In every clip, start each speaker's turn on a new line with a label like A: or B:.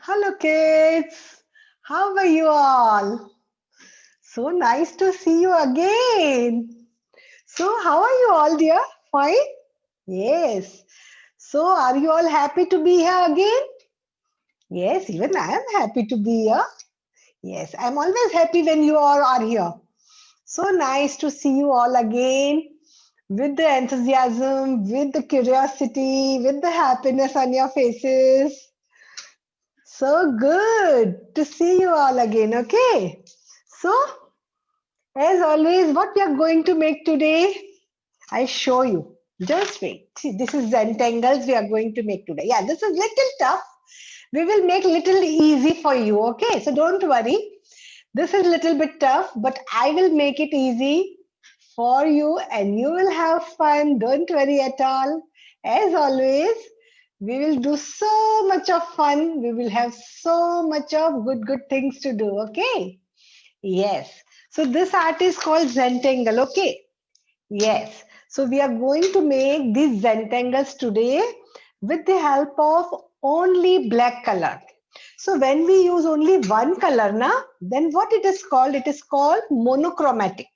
A: Hello, kids. How are you all? So nice to see you again. So, how are you all, dear? Fine? Yes. So, are you all happy to be here again? Yes, even I am happy to be here. Yes, I'm always happy when you all are here. So nice to see you all again with the enthusiasm, with the curiosity, with the happiness on your faces. So good to see you all again. Okay. So, as always, what we are going to make today, I show you. Just wait. See, this is Zentangles we are going to make today. Yeah, this is little tough. We will make little easy for you. Okay. So don't worry. This is little bit tough, but I will make it easy for you and you will have fun. Don't worry at all. As always, we will do so much of fun. We will have so much of good things to do. Okay. Yes. So this art is called Zentangle. Okay. Yes. So we are going to make these Zentangles today with the help of only black color. So when we use only one color, then what it is called? It is called monochromatic.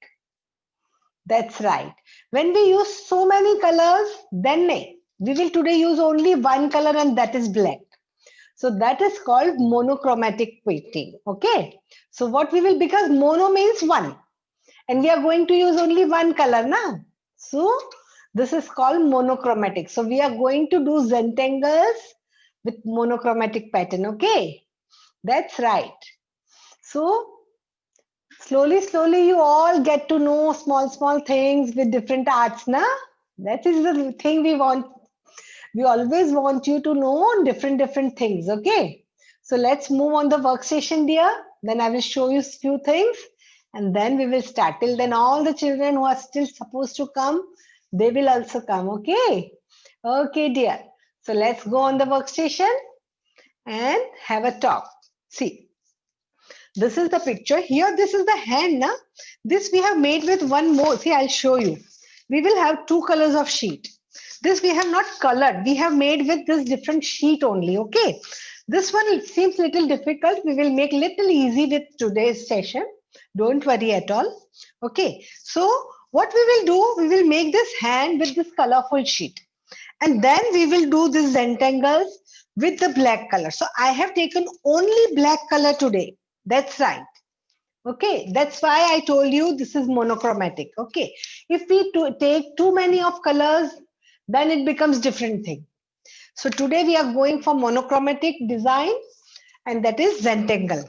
A: That's right. When we use so many colors, then we will today use only one color and that is black. So that is called monochromatic painting. Okay. So what we will, because mono means one and we are going to use only one color now. So this is called monochromatic. So we are going to do Zentangles with monochromatic pattern. Okay. That's right. So slowly you all get to know small things with different arts na. That is the thing we want. We always want you to know different things. Okay. So let's move on the workstation, dear. Then I will show you few things and then we will start. Till then all the children who are still supposed to come, they will also come. Okay. Okay, dear. So let's go on the workstation and have a talk. See, this is the picture. Here, this is the hand. Na? This we have made with one more. See, I'll show you. We will have two colors of sheet. This we have not colored. We have made with this different sheet only. Okay. This one seems little difficult. We will make little easy with today's session. Don't worry at all. Okay. So what we will do, we will make this hand with this colorful sheet. And then we will do these Zentangles with the black color. So I have taken only black color today. That's right. Okay, that's why I told you this is monochromatic. Okay, if we take too many of colors, then it becomes different thing. So today we are going for monochromatic design and that is Zentangle.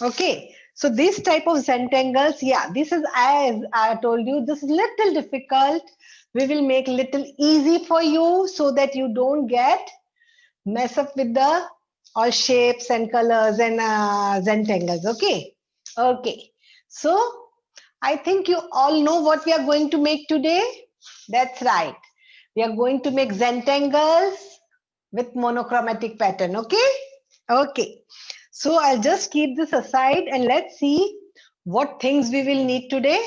A: Okay, so this type of Zentangles, yeah, this is, as I told you, this is little difficult. We will make little easy for you so that you don't get mess up with the all shapes and colors and Zentangles. Okay. Okay. So I think you all know what we are going to make today. That's right. We are going to make Zentangles with monochromatic pattern. Okay. Okay. So I'll just keep this aside and let's see what things we will need today.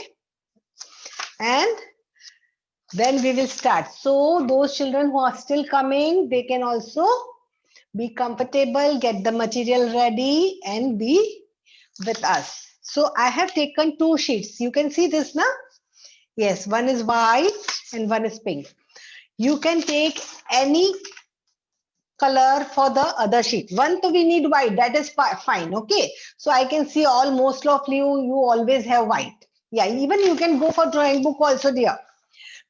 A: And then we will start. So those children who are still coming, they can also be comfortable, get the material ready and be with us. So I have taken two sheets. You can see this now? Yes, one is white and one is pink. You can take any color for the other sheet. One to we need white, that is fine. Okay. So I can see all most of you always have white. Yeah, even you can go for drawing book also, dear,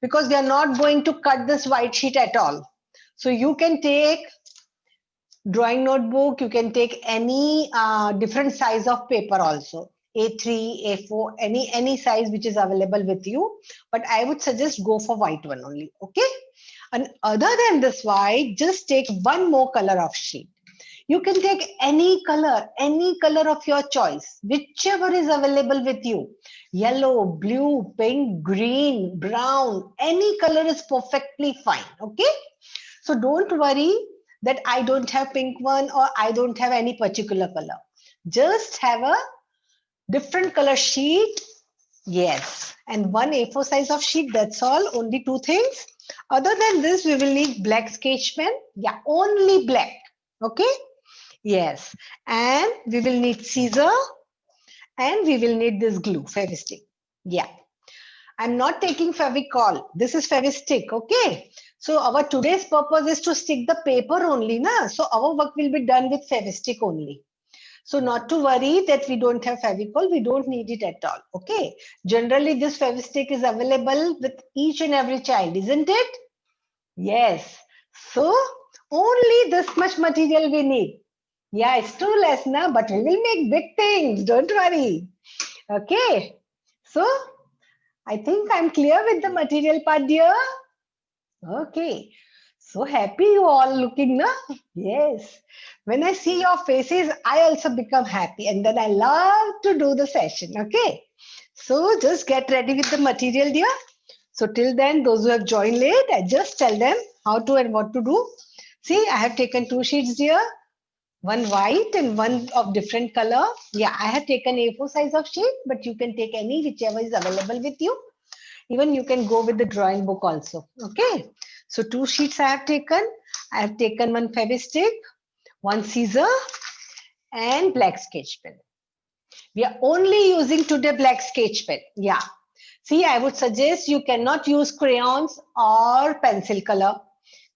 A: because we are not going to cut this white sheet at all. So you can take drawing notebook, you can take any different size of paper also, A3, A4, any size which is available with you, but I would suggest go for white one only. Okay, and other than this white, just take one more color of sheet. You can take any color of your choice, whichever is available with you. Yellow, blue, pink, green, brown, any color is perfectly fine. Okay, so don't worry that I don't have pink one or I don't have any particular color. Just have a different color sheet. Yes. And one A4 size of sheet. That's all. Only two things. Other than this, we will need black sketch pen. Yeah, only black. Okay. Yes. And we will need scissor and we will need this glue, Fevistick. Yeah. I'm not taking Fevicol. This is Fevistick, okay? So our today's purpose is to stick the paper only, na? So our work will be done with Fevistick only. So not to worry that we don't have Fevicol, we don't need it at all, okay? Generally, this Fevistick is available with each and every child, isn't it? Yes. So only this much material we need. Yeah, it's too less now, but we will make big things. Don't worry. Okay. So I think I'm clear with the material part, dear. Okay. So happy you all looking, na? Yes. When I see your faces, I also become happy and then I love to do the session. Okay. So just get ready with the material, dear. So till then, those who have joined late, I just tell them how to and what to do. See, I have taken two sheets here, one white and one of different color. Yeah, I have taken A4 size of sheet, but you can take any whichever is available with you. Even you can go with the drawing book also. Okay. So two sheets I have taken. I have taken one Fevistick, one scissor, and black sketch pen. We are only using today black sketch pen. Yeah. See, I would suggest you cannot use crayons or pencil color.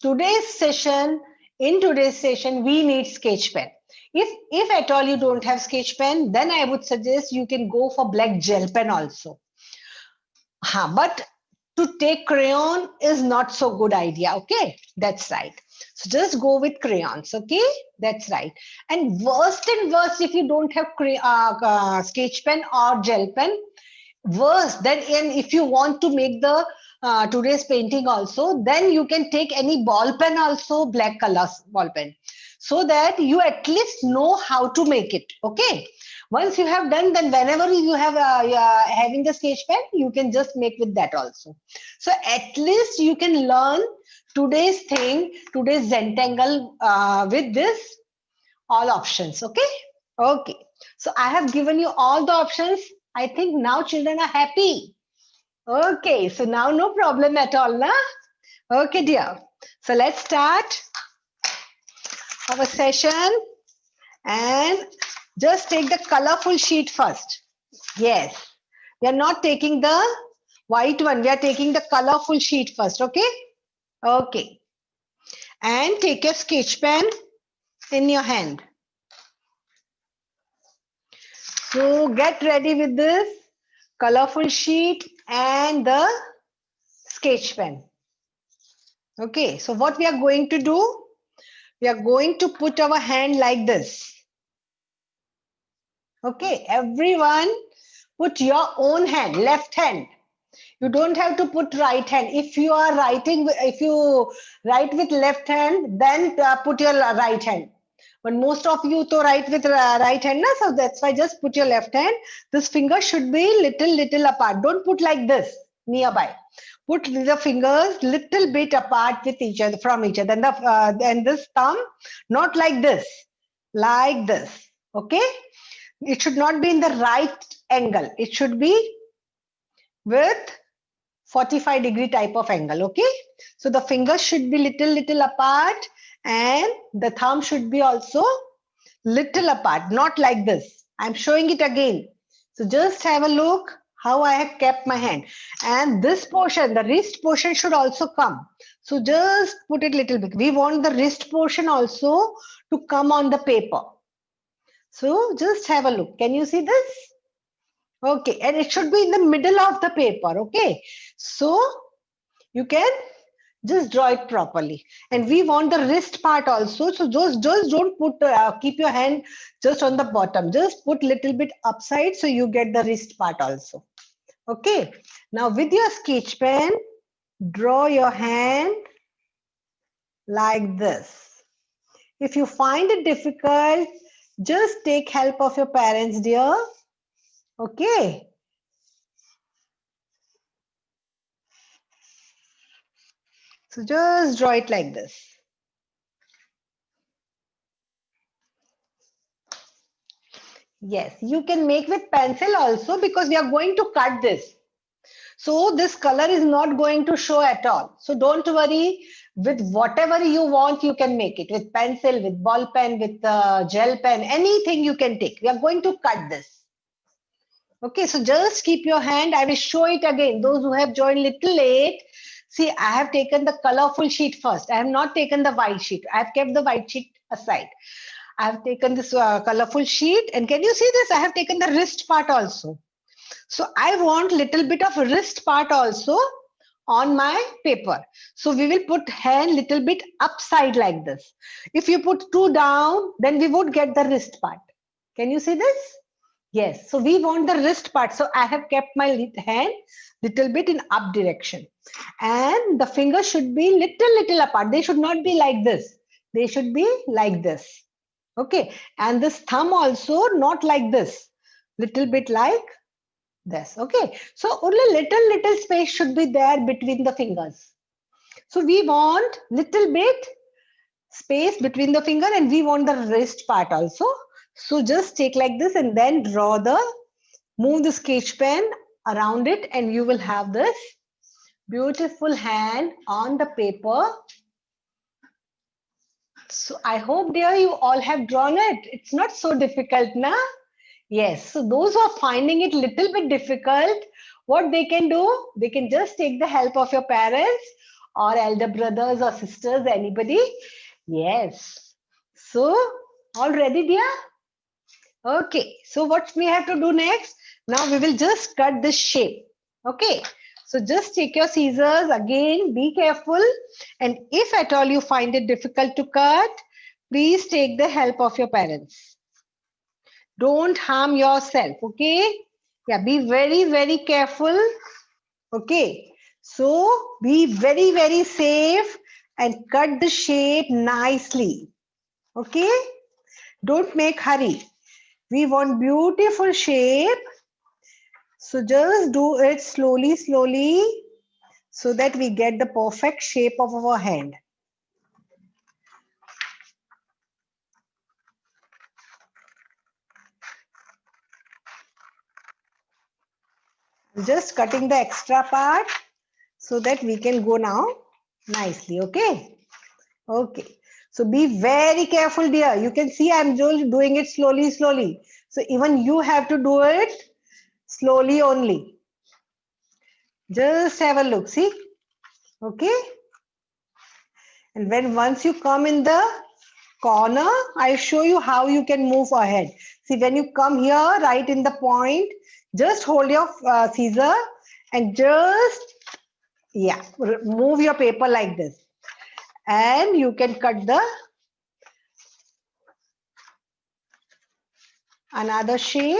A: In today's session, we need sketch pen. If at all you don't have sketch pen, then I would suggest you can go for black gel pen also. But to take crayon is not so good idea. Okay, that's right. So just go with crayons. Okay, that's right. And worst if you don't have sketch pen or gel pen, worse then, and if you want to make the today's painting also, then you can take any ball pen also, black color ball pen, so that you at least know how to make it. Okay, once you have done, then whenever you have having the sketch pen, you can just make with that also. So at least you can learn today's thing, today's Zentangle with this all options. Okay. Okay. So I have given you all the options. I think now children are happy. Okay. So now no problem at all, na? Okay, dear. So let's start our session and just take the colorful sheet first. Yes. We are not taking the white one. We are taking the colorful sheet first. Okay. Okay. And take your sketch pen in your hand. So get ready with this colorful sheet and the sketch pen. Okay, so what we are going to do, we are going to put our hand like this. Okay, everyone put your own hand, left hand. You don't have to put right hand. If you are writing, if you write with left hand, then put your right hand. But most of you to write with right hand, na? So that's why just put your left hand. This finger should be little apart. Don't put like this nearby. Put the fingers little bit apart with each other, from each other. And this thumb, not like this. Okay. It should not be in the right angle. It should be with 45-degree type of angle. Okay. So the fingers should be little apart and the thumb should be also little apart, not like this. I'm showing it again. So just have a look how I have kept my hand. And this portion, the wrist portion should also come. So just put it little bit. We want the wrist portion also to come on the paper. So just have a look. Can you see this? Okay. And it should be in the middle of the paper. Okay. So you can just draw it properly. And we want the wrist part also. So just don't put, keep your hand just on the bottom. Just put little bit upside so you get the wrist part also. Okay. Now with your sketch pen, draw your hand like this. If you find it difficult, just take help of your parents, dear. Okay. So just draw it like this. Yes, you can make with pencil also because we are going to cut this. So this color is not going to show at all. So don't worry, with whatever you want, you can make it with pencil, with ball pen, with gel pen, anything you can take. We are going to cut this. Okay, so just keep your hand. I will show it again. Those who have joined little late, see, I have taken the colorful sheet first. I have not taken the white sheet. I have kept the white sheet aside. I have taken this colorful sheet, and can you see this? I have taken the wrist part also. So I want little bit of wrist part also on my paper. So we will put hand little bit upside like this. If you put two down, then we would get the wrist part. Can you see this? Yes. So we want the wrist part. So I have kept my hand little bit in up direction. And the fingers should be little apart. They should not be like this. They should be like this. Okay. And this thumb also not like this. Little bit like this. Okay, so only little space should be there between the fingers. So we want little bit space between the finger, and we want the wrist part also. So just take like this and then move the sketch pen around it, and you will have this beautiful hand on the paper. So I hope dear you all have drawn it. It's not so difficult, na? Yes, so those who are finding it little bit difficult, what they can do, they can just take the help of your parents or elder brothers or sisters, anybody. Yes. So, all ready, dear? Okay, so what we have to do next? Now we will just cut this shape. Okay, so just take your scissors again, be careful. And if at all you find it difficult to cut, please take the help of your parents. Don't harm yourself, okay? Yeah, be very careful. Okay, so be very safe and cut the shape nicely. Okay, don't make hurry. We want beautiful shape. So just do it slowly so that we get the perfect shape of our hand. Just cutting the extra part so that we can go now nicely. Okay. Okay. So be very careful, dear. You can see I'm just doing it slowly. So even you have to do it slowly only. Just have a look. See? Okay. And once you come in the corner, I'll show you how you can move ahead. See, when you come here, right in the point, just hold your scissor and just, yeah, move your paper like this. And you can cut the another shape.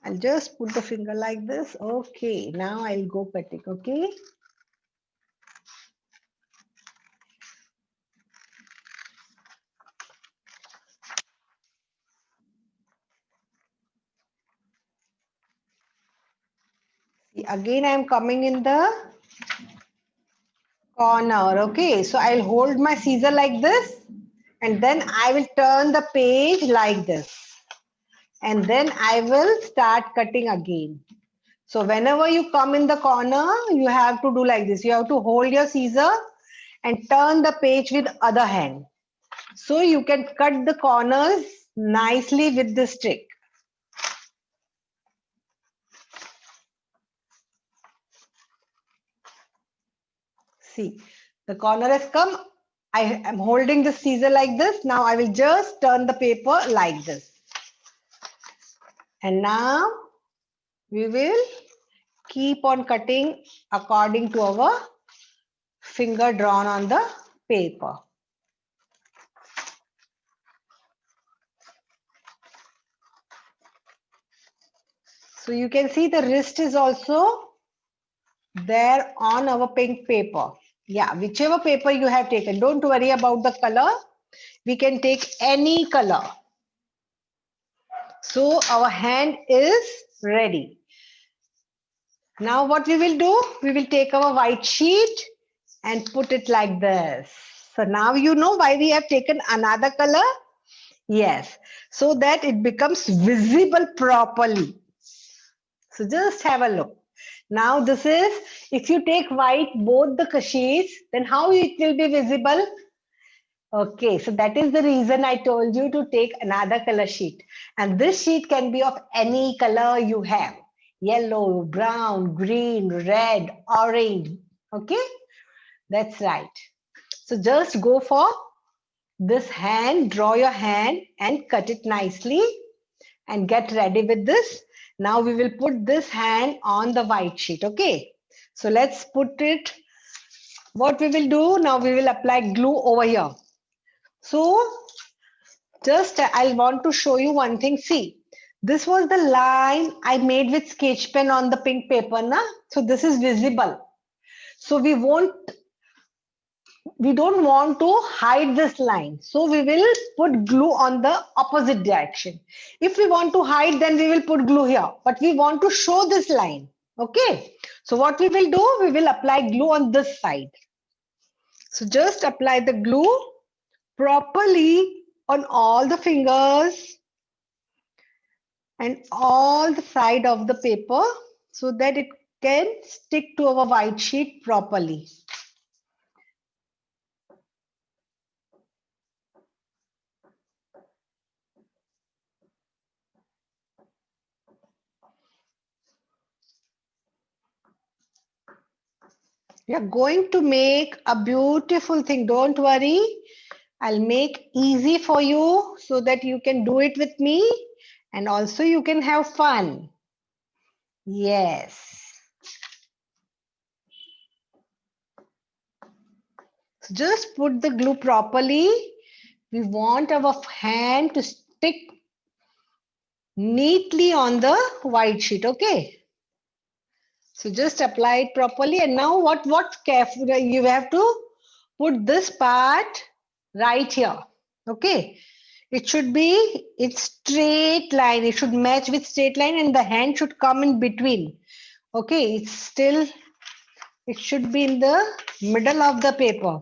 A: I'll just put the finger like this. Okay, now I'll go cutting. Okay. See, again, I'm coming in the corner. Okay, so I'll hold my scissor like this, and then I will turn the page like this. And then I will start cutting again. So whenever you come in the corner, you have to do like this. You have to hold your scissor and turn the page with other hand. So you can cut the corners nicely with this trick. See, the corner has come. I am holding the scissor like this. Now I will just turn the paper like this. And now we will keep on cutting according to our finger drawn on the paper. So you can see the wrist is also there on our pink paper. Yeah, whichever paper you have taken, don't worry about the color. We can take any color. So our hand is ready. Now what we will do, we will take our white sheet and put it like this. So now you know why we have taken another color. Yes, so that it becomes visible properly. So just have a look. Now this is, if you take white both the sheets, then how it will be visible? Okay, so that is the reason I told you to take another color sheet. And this sheet can be of any color you have. Yellow, brown, green, red, orange. Okay, that's right. So just go for this hand, draw your hand and cut it nicely and get ready with this. Now we will put this hand on the white sheet. Okay, so let's put it. What we will do now, we will apply glue over here. So just I want to show you one thing. See, this was the line I made with sketch pen on the pink paper. Na? So this is visible. So we don't want to hide this line. So we will put glue on the opposite direction. If we want to hide, then we will put glue here. But we want to show this line. Okay. So what we will do, we will apply glue on this side. So just apply the glue properly on all the fingers and all the side of the paper so that it can stick to our white sheet properly. We are going to make a beautiful thing. Don't worry. I'll make easy for you so that you can do it with me and also you can have fun. Yes. So just put the glue properly. We want our hand to stick neatly on the white sheet. Okay. So just apply it properly. And now what careful you have to put this part right here. Okay. It should be it's straight line. It should match with straight line and the hand should come in between. Okay. It should be in the middle of the paper.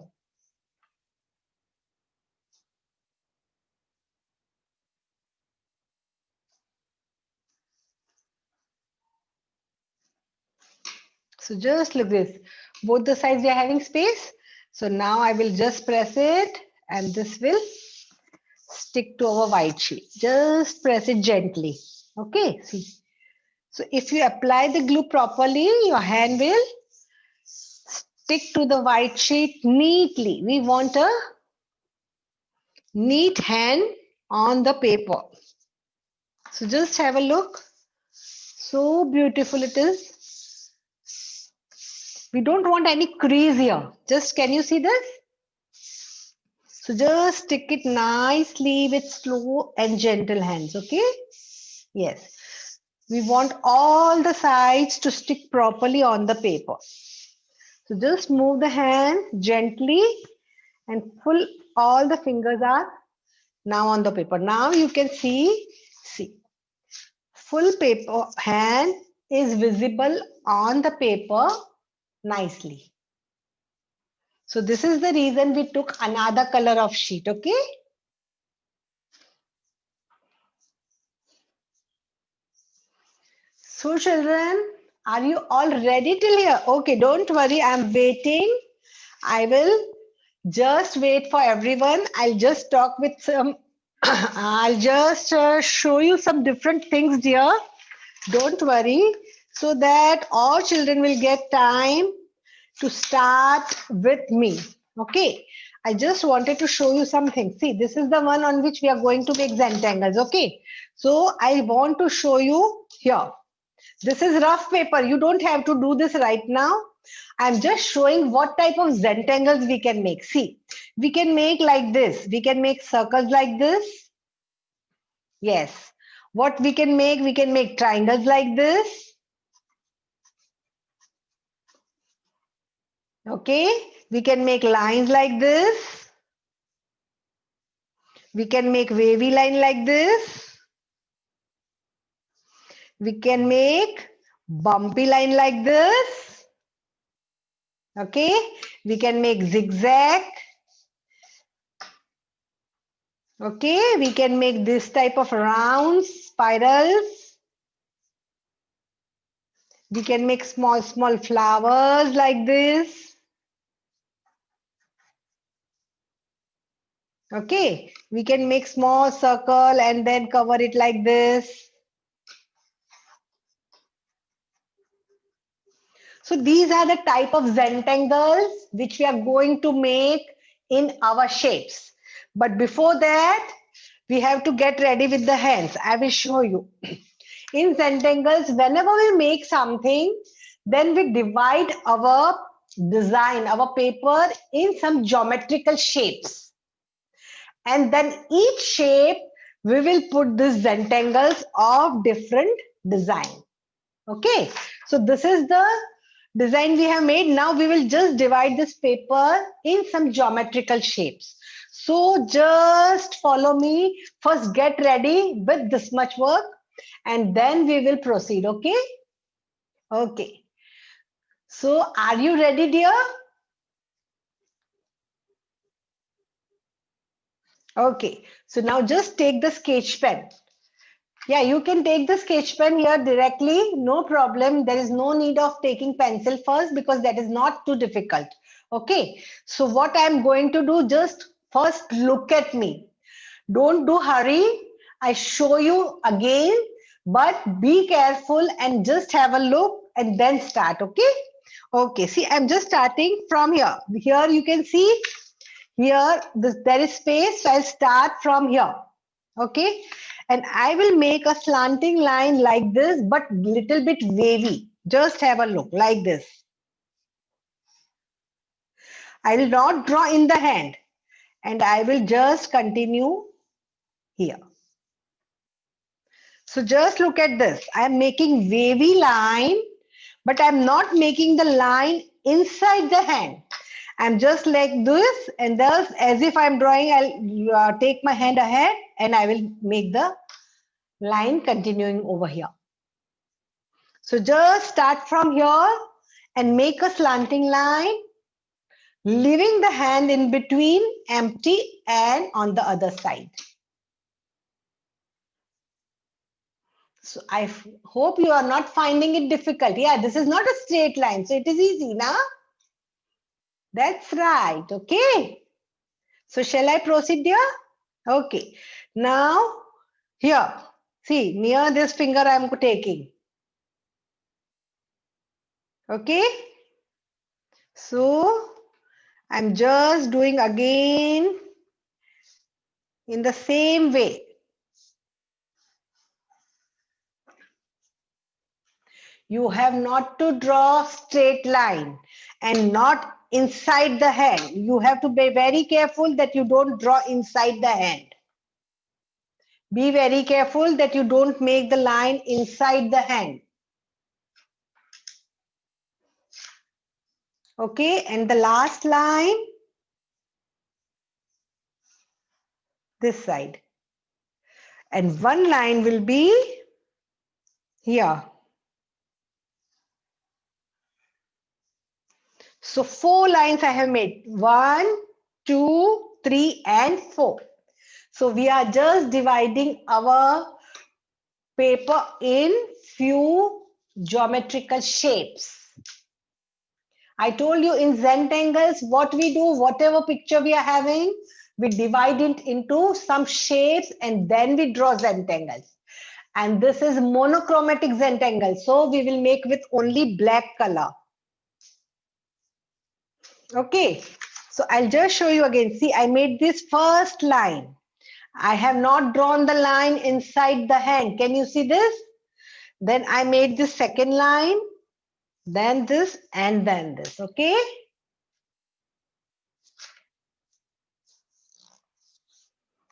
A: So just look this. Both the sides we are having space. So now I will just press it and this will stick to our white sheet. Just press it gently. Okay, see. So if you apply the glue properly, your hand will stick to the white sheet neatly. We want a neat hand on the paper. So just have a look. So beautiful it is. We don't want any crease here. Just can you see this? So just stick it nicely with slow and gentle hands, okay? Yes. We want all the sides to stick properly on the paper. So just move the hand gently and all the fingers are now on the paper. Now you can see, full paper hand is visible on the paper nicely. So this is the reason we took another color of sheet, okay? So children, are you all ready till here? Okay, don't worry, I'm waiting. I will just wait for everyone. I'll just talk with some, I'll just show you some different things dear. Don't worry, so that all children will get time to start with me. Okay, I just wanted to show you something. See, this is the one on which we are going to make Zentangles. Okay, so I want to show you here. This is rough paper. You don't have to do this right now. I'm just showing what type of Zentangles we can make. See, we can make like this. We can make circles like this. Yes. What we can make triangles like this. Okay. We can make lines like this. We can make wavy line like this. We can make bumpy line like this. Okay. We can make zigzag. Okay. We can make this type of rounds, spirals. We can make small flowers like this. Okay, we can make small circle and then cover it like this. So these are the type of Zentangles which we are going to make in our shapes. But before that, we have to get ready with the hands. I will show you. In Zentangles, whenever we make something, then we divide our design, our paper in some geometrical shapes. And then each shape, we will put these Zentangles of different design. Okay, so this is the design we have made. Now we will just divide this paper in some geometrical shapes. So just follow me. First get ready with this much work and then we will proceed. Okay. Okay. So are you ready, dear? Okay. So now just take the sketch pen. Yeah, you can take the sketch pen here directly. No problem. There is no need of taking pencil first because that is not too difficult. Okay. So what I'm going to do, just first look at me. Don't do hurry. I show you again, but be careful and just have a look and then start. Okay. Okay. See, I'm just starting from here. Here you can see here there is space. So I'll start from here. Okay. And I will make a slanting line like this, but little bit wavy. Just have a look like this. I will not draw in the hand and I will just continue here. So just look at this. I am making wavy line, but I'm not making the line inside the hand. I'm just like this and thus as if I'm drawing, I'll take my hand ahead and I will make the line continuing over here. So just start from here and make a slanting line, leaving the hand in between empty and on the other side. So I hope you are not finding it difficult. Yeah, this is not a straight line, so it is easy, na? That's right. Okay. So shall I proceed here? Okay. Now here, see near this finger I am taking. Okay. So I'm just doing again in the same way. You have not to draw straight line and not inside the hand. You have to be very careful that you don't draw inside the hand. Be very careful that you don't make the line inside the hand. Okay, and the last line, this side. And one line will be here. So 4 lines I have made. 1, 2, 3, and 4. So we are just dividing our paper in few geometrical shapes. I told you in Zentangles, what we do, whatever picture we are having, we divide it into some shapes and then we draw Zentangles. And this is monochromatic Zentangle. So we will make with only black color. Okay. So I'll just show you again. See, I made this first line. I have not drawn the line inside the hand. Can you see this? Then I made the second line, then this, and then this. Okay.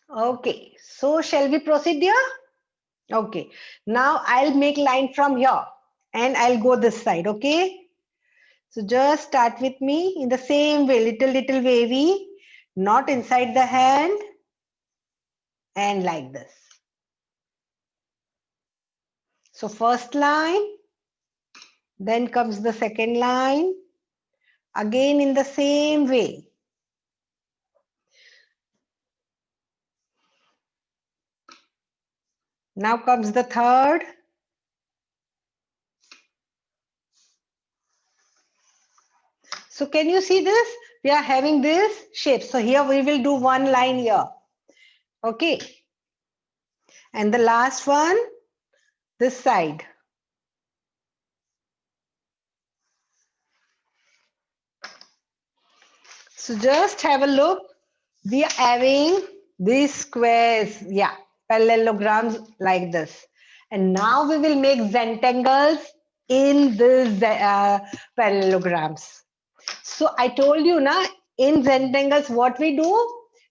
A: Okay. So shall we proceed here? Okay. Now I'll make line from here and I'll go this side. Okay. So just start with me in the same way, little wavy, not inside the hand, and like this. So first line, then comes the second line, again in the same way. Now comes the third. So can you see this? We are having this shape. So here we will do one line here. Okay. And the last one, this side. So just have a look. We are having these squares, yeah, parallelograms like this. And now we will make Zentangles in these parallelograms. So I told you, na, in Zentangles, what we do,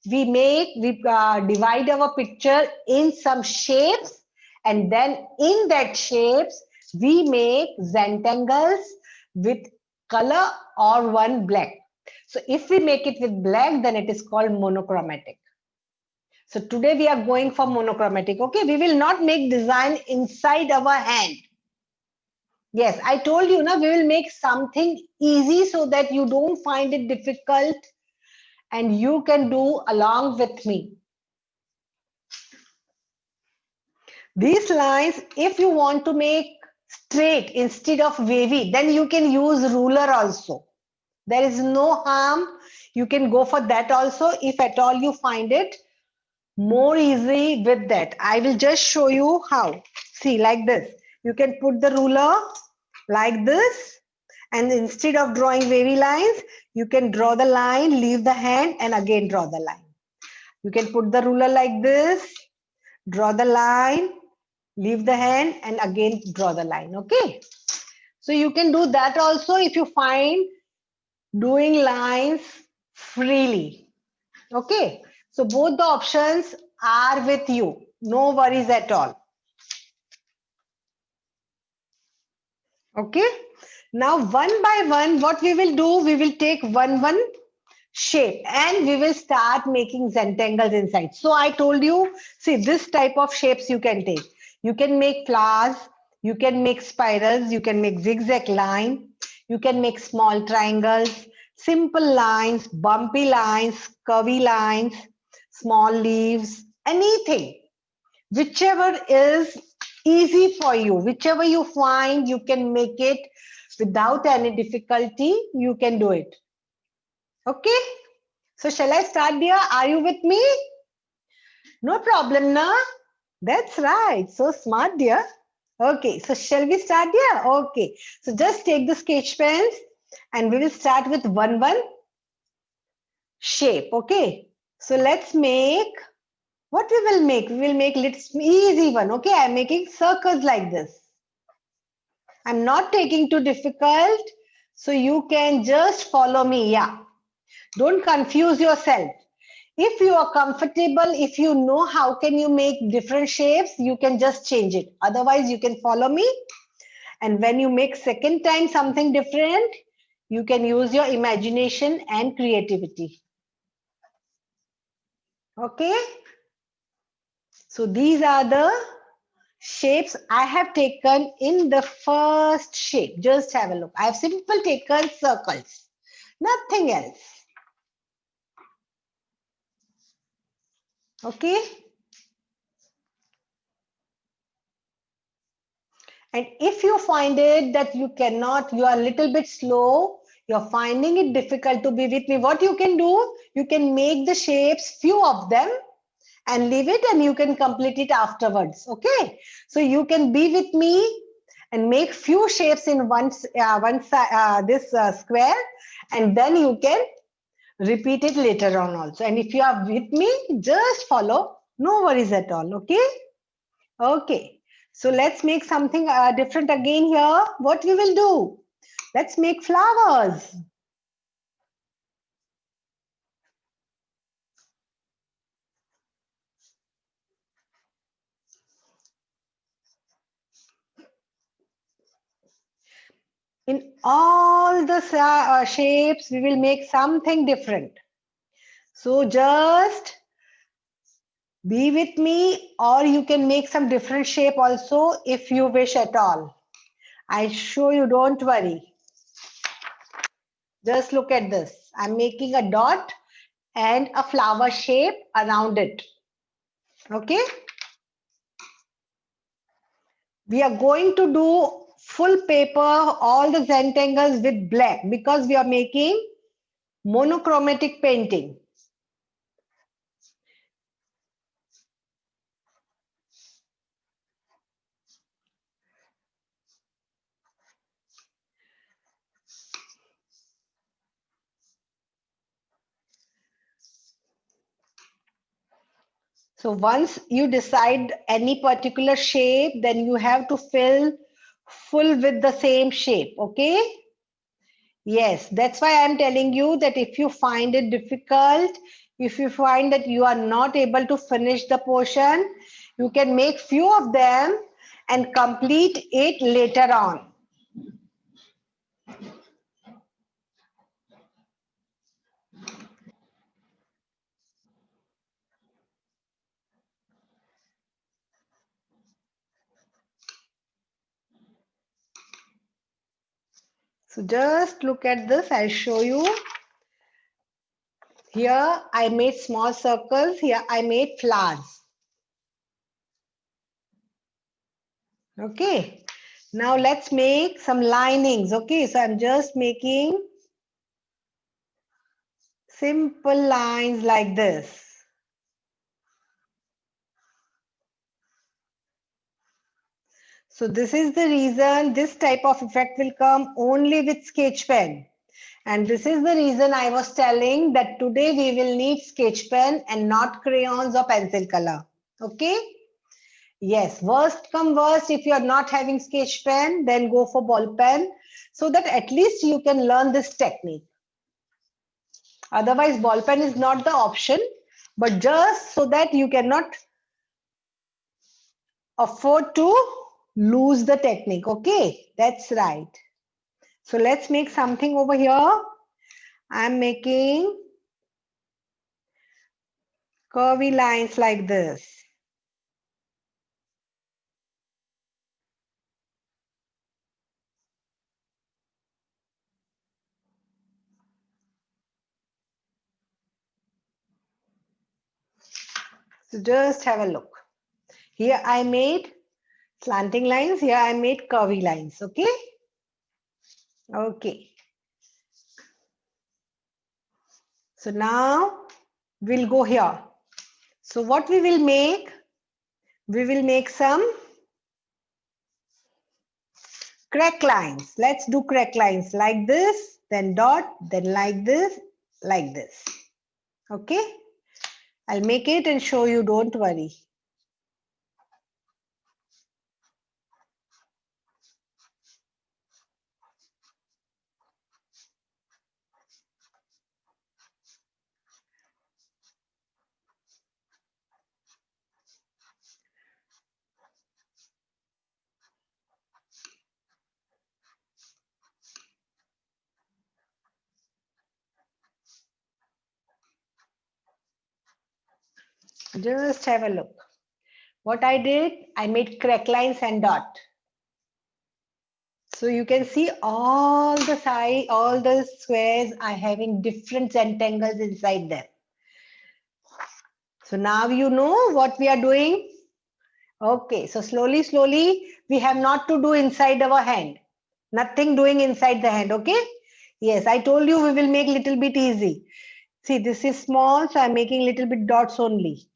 A: we divide our picture in some shapes, and then in that shapes, we make Zentangles with color or one black. So if we make it with black, then it is called monochromatic. So today we are going for monochromatic. Okay, we will not make design inside our hand. Yes, I told you, na, we will make something easy so that you don't find it difficult and you can do along with me. These lines, if you want to make straight instead of wavy, then you can use ruler also. There is no harm. You can go for that also if at all you find it more easy with that. I will just show you how. See, like this. You can put the ruler like this, and instead of drawing wavy lines, you can draw the line, leave the hand, and again draw the line. You can put the ruler like this, draw the line, leave the hand, and again draw the line. Okay. So you can do that also if you find doing lines freely. Okay. So both the options are with you. No worries at all. Okay. Now one by one, what we will do, we will take one shape and we will start making Zentangles inside. So I told you, see, this type of shapes you can take. You can make flowers, you can make spirals, you can make zigzag line, you can make small triangles, simple lines, bumpy lines, curvy lines, small leaves, anything. Whichever is easy for you, whichever you find, you can make it without any difficulty, you can do it. Okay. So shall I start, dear? Are you with me? No problem, na? That's right. So smart, dear. Okay. So shall we start, dear? Okay. So just take the sketch pens and we will start with one shape. Okay. So let's make, what we will make? We will make little easy one. Okay. I'm making circles like this. I'm not taking too difficult. So you can just follow me. Yeah. Don't confuse yourself. If you are comfortable, if you know how can you make different shapes, you can just change it. Otherwise, you can follow me. And when you make second time something different, you can use your imagination and creativity. Okay. So these are the shapes I have taken in the first shape. Just have a look. I have simply taken circles, nothing else. Okay. And if you find it that you cannot, you are a little bit slow, you're finding it difficult to be with me, what you can do, you can make the shapes, few of them, and leave it and you can complete it afterwards. Okay. So you can be with me and make few shapes in this square, and then you can repeat it later on also. And if you are with me, just follow, no worries at all. Okay. Okay. So let's make something different again here. What we will do? Let's make flowers. In all the shapes, we will make something different. So just be with me, or you can make some different shape also if you wish at all. I show you, don't worry. Just look at this. I'm making a dot and a flower shape around it. Okay. We are going to do full paper, all the Zentangles with black because we are making monochromatic painting. So once you decide any particular shape, then you have to fill full with the same shape, okay? Yes, that's why I'm telling you that if you find it difficult, if you find that you are not able to finish the portion, you can make few of them and complete it later on. So just look at this, I'll show you. Here I made small circles, here I made flowers. Okay, now let's make some linings. Okay, so I'm just making simple lines like this. So this is the reason this type of effect will come only with sketch pen. And this is the reason I was telling that today we will need sketch pen and not crayons or pencil color. Okay? Yes, worst come worst, if you are not having sketch pen, then go for ball pen so that at least you can learn this technique. Otherwise, ball pen is not the option, but just so that you cannot afford to lose the technique. Okay, that's right. So let's make something over here. I'm making curvy lines like this. So just have a look. Here I made slanting lines. Here I made curvy lines. Okay. Okay. So now we'll go here. So what we will make some crack lines. Let's do crack lines like this, then dot, then like this, like this. Okay. I'll make it and show you, don't worry. Just have a look. What I did, I made crack lines and dot. So you can see all the side, all the squares are having different rectangles inside them. So now you know what we are doing. Okay, so slowly, we have not to do inside our hand. Nothing doing inside the hand, okay? Yes, I told you we will make little bit easy. See, this is small, so I'm making little bit dots only.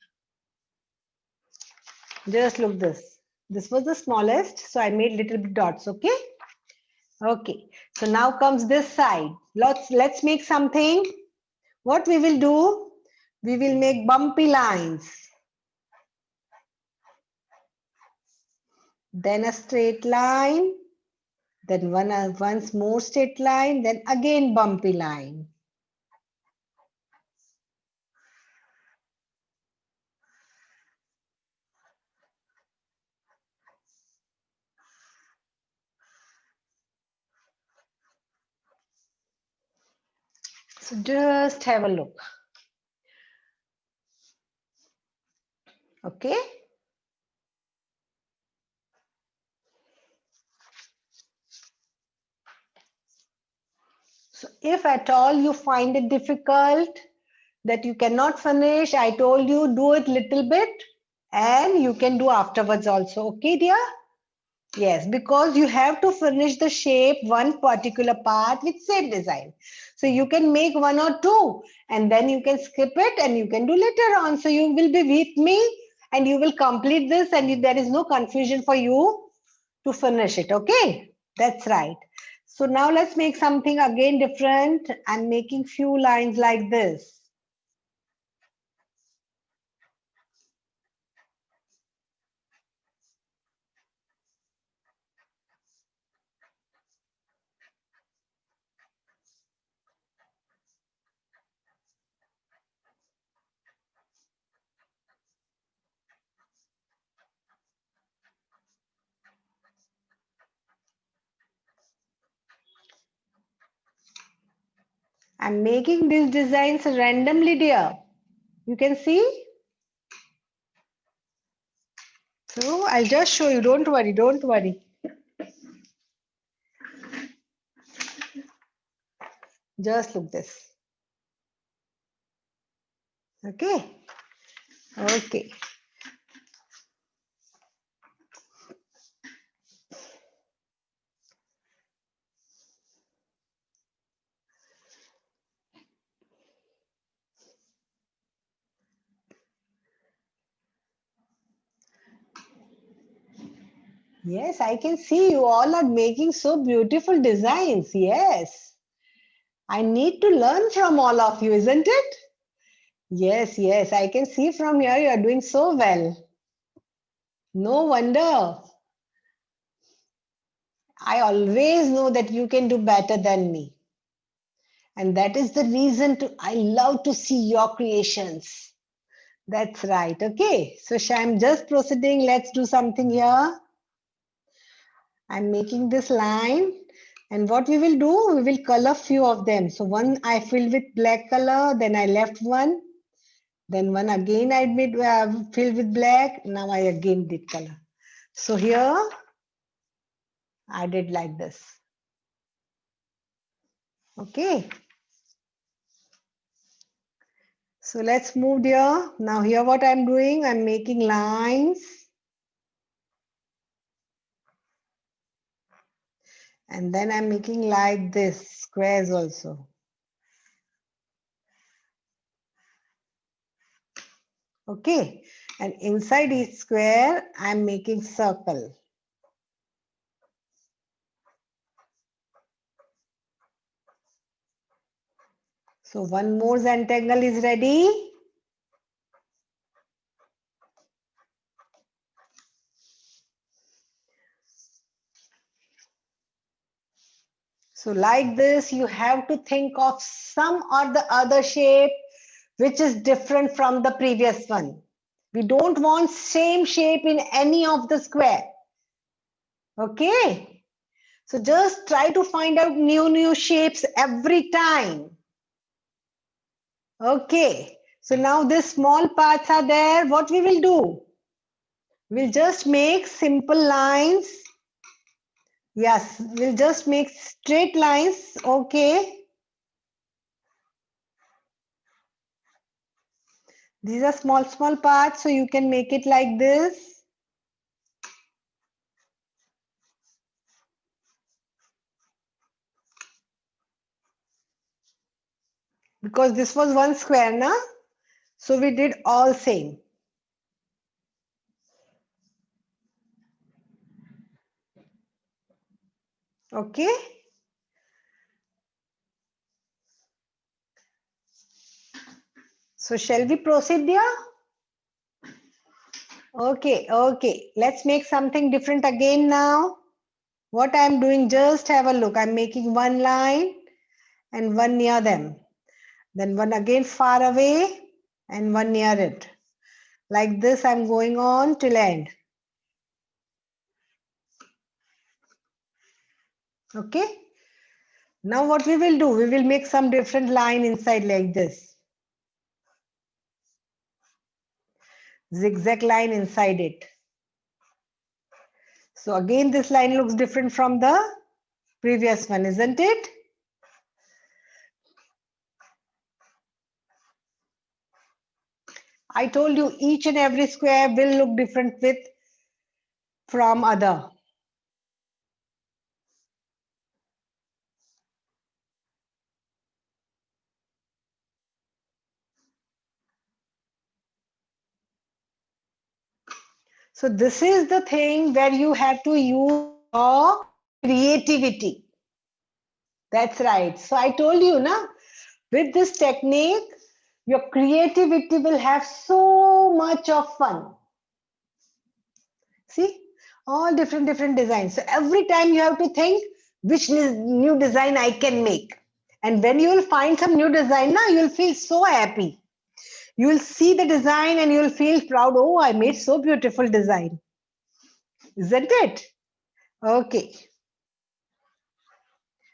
A: Just look this. This was the smallest, so I made little bit dots, okay? Okay, so now comes this side. Let's make something. What we will do, we will make bumpy lines. Then a straight line. Then once more straight line. Then again bumpy line. So just have a look. Okay. So if at all you find it difficult, that you cannot finish, I told you do it little bit and you can do afterwards also. Okay, dear? Yes, because you have to finish the shape one particular part with same design. So you can make one or two and then you can skip it and you can do later on. So you will be with me and you will complete this and there is no confusion for you to finish it. Okay, that's right. So now let's make something again different. I'm making few lines like this. I'm making these designs randomly, dear. You can see. So I'll just show you. Don't worry, don't worry. Just look this. Okay. Okay. Yes, I can see you all are making so beautiful designs. Yes. I need to learn from all of you, isn't it? Yes, yes. I can see from here you are doing so well. No wonder. I always know that you can do better than me. And that is the reason I love to see your creations. That's right. Okay. So I'm just proceeding. Let's do something here. I'm making this line. And what we will do, we will color few of them. So one I filled with black color, then I left one. Then one again I made filled with black. Now I again did color. So here I did like this. Okay. So let's move here. Now here what I'm doing, I'm making lines. And then I'm making like this, squares also. Okay. And inside each square, I'm making circle. So one more Zentangle is ready. So like this, you have to think of some or the other shape which is different from the previous one. We don't want same shape in any of the square. Okay. So just try to find out new shapes every time. Okay. So now these small parts are there. What we will do? We'll just make simple lines. Yes, we'll just make straight lines. Okay. These are small parts, so you can make it like this. Because this was one square, na? So we did all same. Okay. So shall we proceed, dear? Okay, okay. Let's make something different again now. What I'm doing, just have a look. I'm making one line and one near them. Then one again far away and one near it. Like this, I'm going on till end. Okay. Now what we will do, we will make some different line inside like this. Zigzag line inside it. So again, this line looks different from the previous one, isn't it? I told you each and every square will look different with from other. So this is the thing where you have to use your creativity. That's right. So I told you, na, with this technique, your creativity will have so much of fun. See, all different designs. So every time you have to think which new design I can make. And when you will find some new design, na, you will feel so happy. You will see the design and you will feel proud. Oh, I made so beautiful design. Isn't it? Okay.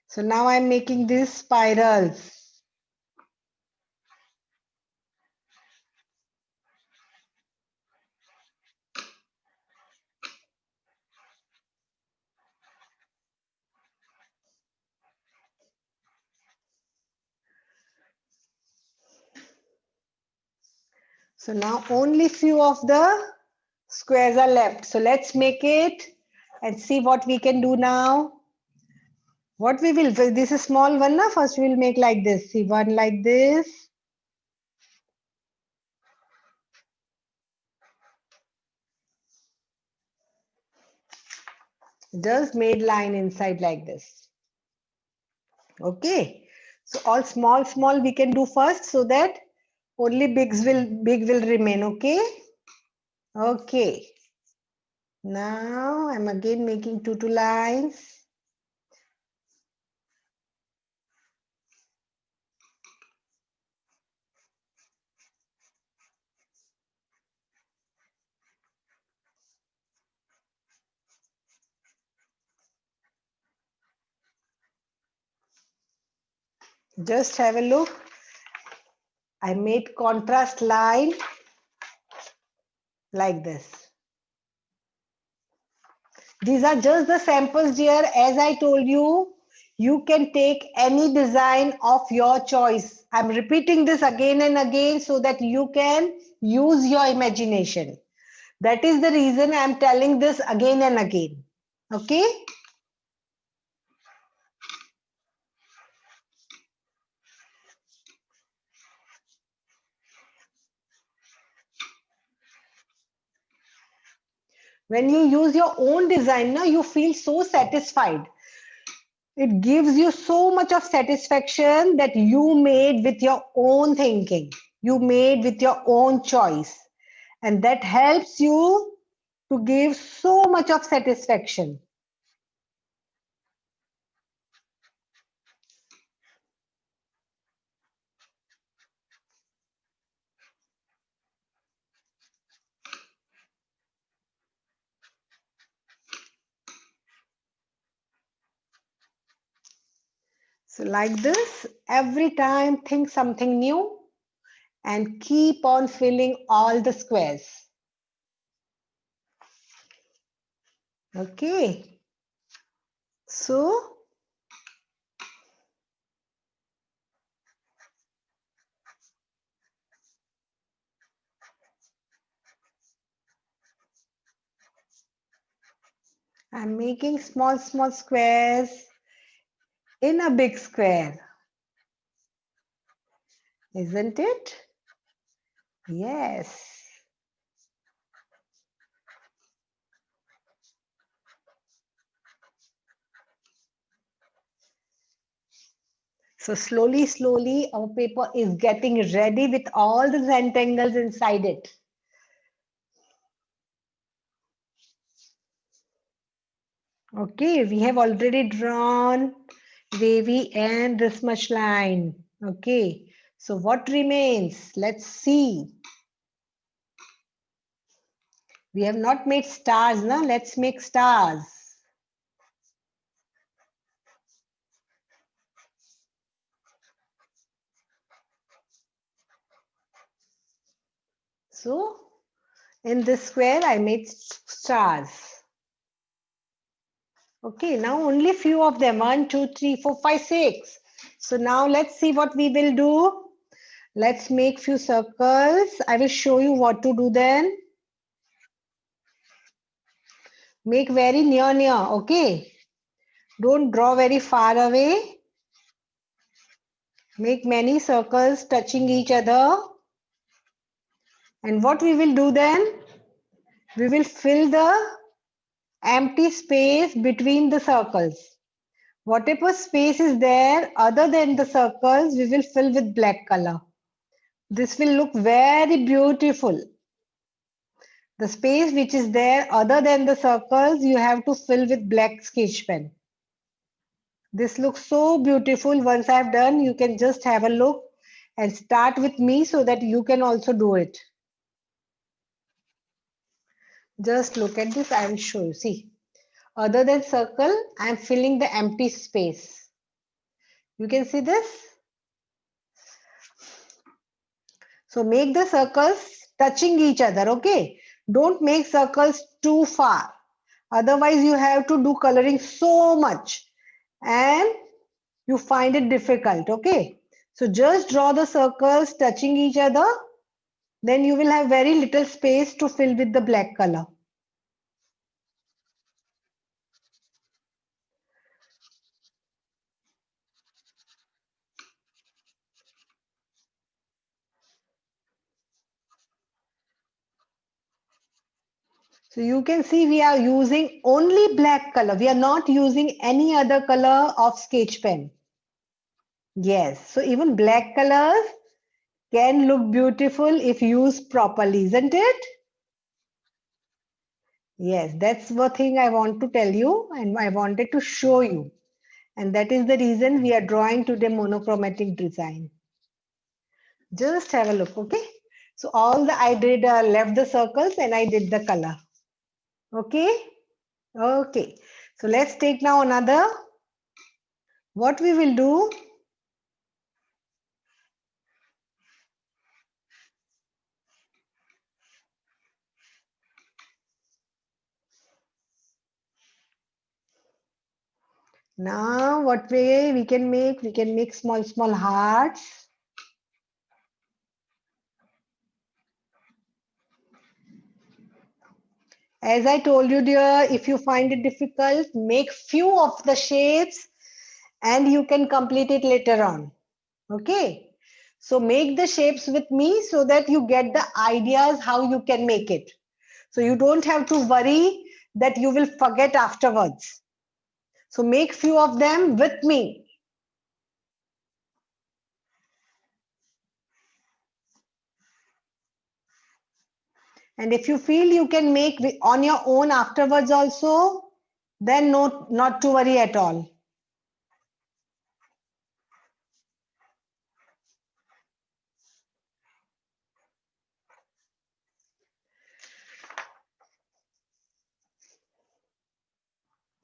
A: So now I'm making these spirals. So now only few of the squares are left. So let's make it and see what we can do now. What we will, this is small one now. First we will make like this. See, one like this. Just made line inside like this. Okay. So all small we can do first so that only big will remain. Okay. Okay. Now I'm again making two lines. Just have a look. I made contrast line like this. These are just the samples, dear. As I told you, you can take any design of your choice. I'm repeating this again and again so that you can use your imagination. That is the reason I'm telling this again and again. Okay? When you use your own design, now you feel so satisfied. It gives you so much of satisfaction that you made with your own thinking. You made with your own choice. And that helps you to give so much of satisfaction. So like this, every time think something new and keep on filling all the squares. Okay. So I'm making small squares in a big square. Isn't it? Yes. So slowly, our paper is getting ready with all the rectangles inside it. Okay, we have already drawn wavy and this much line. Okay, so what remains? Let's see. We have not made stars, now let's make stars. So in this square, I made stars. Okay, now only few of them. 1, 2, 3, 4, 5, 6. So now let's see what we will do. Let's make few circles. I will show you what to do then. Make very near, okay? Don't draw very far away. Make many circles touching each other. And what we will do then? we will fill the empty space between the circles. Whatever space is there other than the circles, we will fill with black color. This will look very beautiful. The space which is there other than the circles, you have to fill with black sketch pen. This looks so beautiful. Once I've done, you can just have a look and start with me so that you can also do it. Just look at this. I will show you. See, other than circle, I am filling the empty space. You can see this. So make the circles touching each other. Okay. Don't make circles too far. Otherwise, you have to do coloring so much and you find it difficult. Okay. So just draw the circles touching each other. Then you will have very little space to fill with the black color. So you can see we are using only black color. We are not using any other color of sketch pen. Yes, so even black colors can look beautiful if used properly, isn't it? Yes, that's one thing I want to tell you and I wanted to show you. And that is the reason we are drawing today monochromatic design. Just have a look, okay? So all the I did left the circles and I did the color. Okay? Okay. So let's take now another. What we will do, now what way we can make small hearts. As I told you dear, if you find it difficult, make few of the shapes and you can complete it later on. Okay. So make the shapes with me so that you get the ideas how you can make it. So you don't have to worry that you will forget afterwards. So make few of them with me. And if you feel you can make on your own afterwards also, then not to worry at all.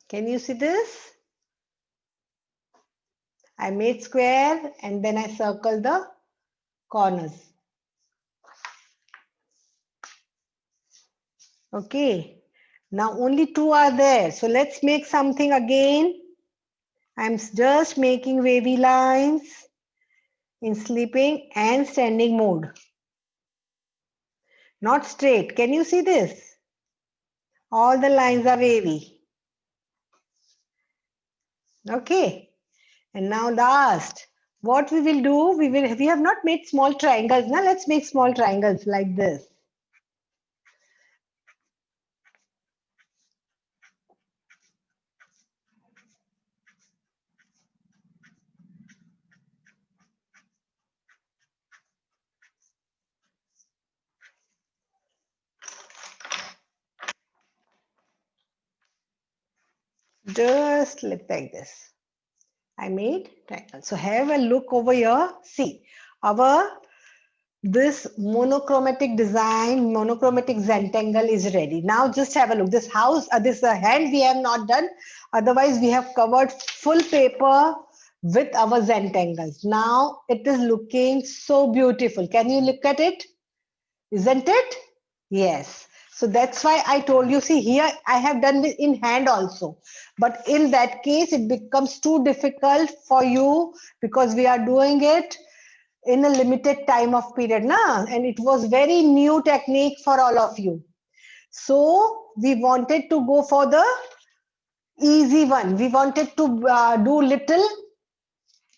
A: Can you see this? I made square and then I circle the corners. Okay. Now only two are there. So let's make something again. I'm just making wavy lines in sleeping and standing mode. Not straight. Can you see this? All the lines are wavy. Okay. And now last, what we will do, we have not made small triangles. Now let's make small triangles like this. Just like this. I made triangle. So have a look over here. See, our this monochromatic design, monochromatic Zentangle is ready. Now just have a look. This house, this hand we have not done. Otherwise, we have covered full paper with our Zentangles. Now it is looking so beautiful. Can you look at it? Isn't it? Yes. So that's why I told you, see here I have done it in hand also. But in that case, it becomes too difficult for you because we are doing it in a limited time of period. Na? And it was very new technique for all of you. So we wanted to go for the easy one. We wanted to do little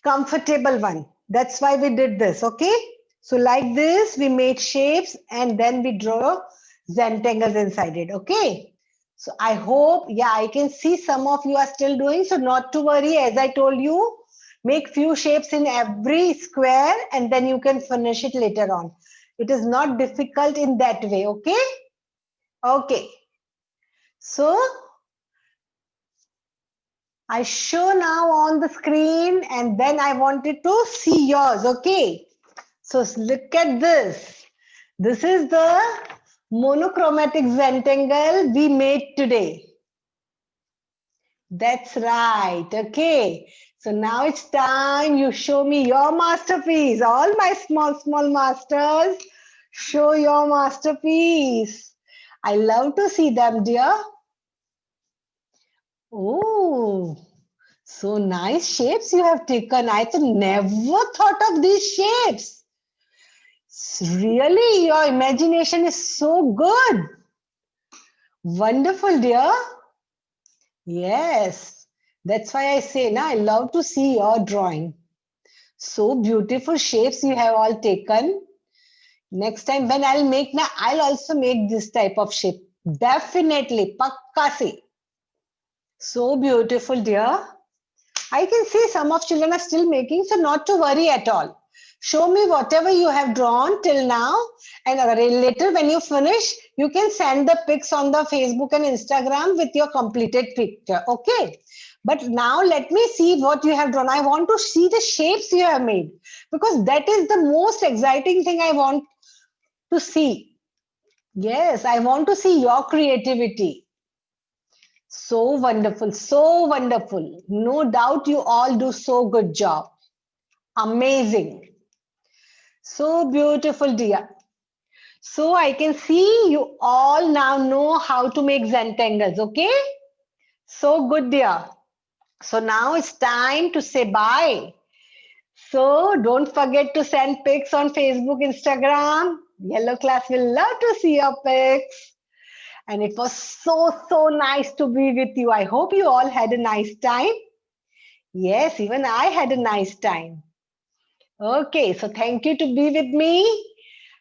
A: comfortable one. That's why we did this. Okay. So like this, we made shapes and then we draw Zentangles inside it. Okay. So I hope, yeah, I can see some of you are still doing. So not to worry, as I told you, make few shapes in every square and then you can finish it later on. It is not difficult in that way. Okay. Okay. So I show now on the screen and then I wanted to see yours. Okay. So look at this. This is the monochromatic Zentangle we made today. That's right. Okay. So now it's time you show me your masterpiece. All my small masters, show your masterpiece. I love to see them, dear. Oh, so nice shapes you have taken. I never thought of these shapes. Really, your imagination is so good. Wonderful, dear. Yes, that's why I say, now I love to see your drawing. So beautiful shapes you have all taken. Next time when I'll make, now I'll also make this type of shape. Definitely, pakka se. So beautiful, dear. I can see some of children are still making, so not to worry at all. Show me whatever you have drawn till now, and later when you finish, you can send the pics on the Facebook and Instagram with your completed picture. Okay. But now let me see what you have drawn. I want to see the shapes you have made because that is the most exciting thing I want to see. Yes, I want to see your creativity. So wonderful, so wonderful. No doubt you all do so good job. Amazing. So beautiful, dear. So I can see you all now know how to make Zentangles, okay? So good, dear. So now it's time to say bye. So don't forget to send pics on Facebook, Instagram. Yellow class will love to see your pics. And it was so nice to be with you. I hope you all had a nice time. Yes, even I had a nice time. Okay, so thank you to be with me.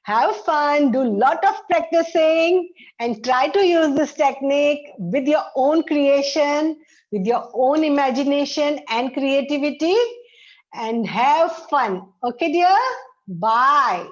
A: Have fun, do lot of practicing and try to use this technique with your own creation, with your own imagination and creativity and have fun. Okay, dear? Bye.